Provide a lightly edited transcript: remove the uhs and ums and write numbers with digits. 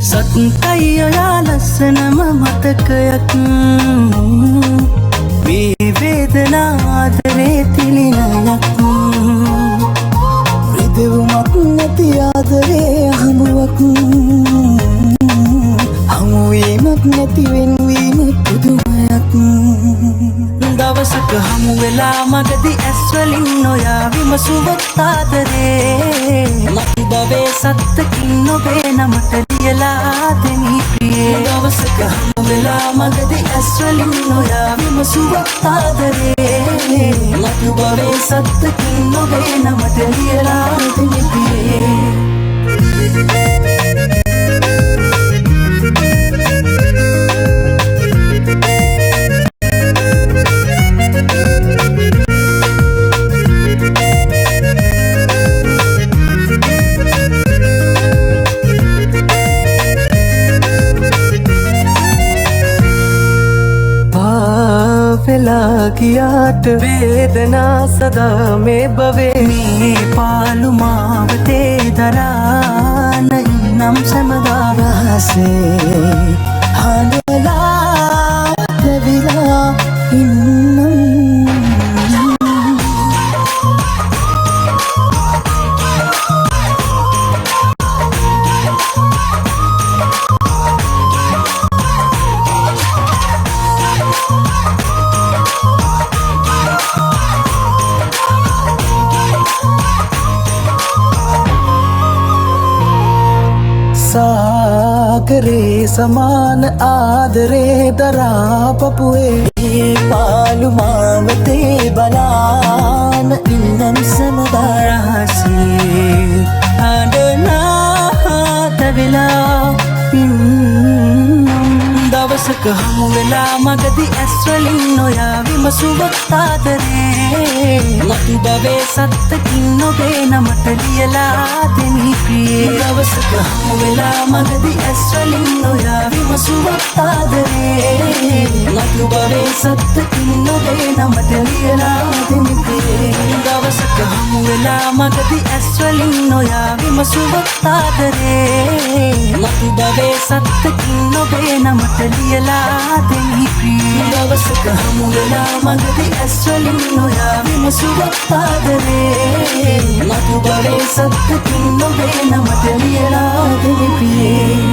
සත්කයි ඔයා ලස්සනම මතකයක් මේ වේදනා ආදරේ තිලිනයක් රිදවුමක් නැති ආදරේ හමුවක් හමුවීමක් නැති වෙන්වීම පුදුමයක් දවසක හමු වෙලා මගදී ඇස්වලින් ඔයා විමසුවත් ආදරේ මතු බවේ සත්තකින් ඔබේ නමට ලියලා දෙමි ප්‍රියේ දවසක හමු වෙලා මගදී ඇස්වලින් ඔයා විමසුවත් ආදරේ මතු බවේ සත්තකින් ඔබේ නමට ලියලා දෙමි ප්‍රියේ වෙලා ගියාට වේදනා සදා මේ භවේ මේ පාළු මාවතේ දරාන ඉන්නම් සැමදා රහසේ හඬලා ලැබිලා ඉන්නම් सागरे समान आदरे दरा पपुए पालु मावते बलान इन्नम समदारासी आडना तविला දවසක හමු වෙලා මගදී ඇස්වලින් ඔයා විමසුවත් ආදරේ මතු බවේ සත්තකින් ඔබේ නමට ලියලා දෙමි ප්‍රියේ දවසක හමු වෙලා මගදී ඇස්වලින් ඔයා විමසුවත් ආදරේ මතු බවේ සත්තකින් ඔබේ නමට ලියලා දෙමි ප්‍රියේ දවසක හමු වෙලා මගදී ඇස්වලින් ඔයා විමසුවත් ආදරේ මතු බවේ සත්තකින් ඔබේ නමට ලියලා දෙමි ප්‍රියේ දවසක හමු වෙලා මගදී ඇස්වලින් ඔයා විමසුවත් ආදරේ මතු බවේ සත්තකින් ඔබේ නමට ලියලා දෙමි ප්‍රියේ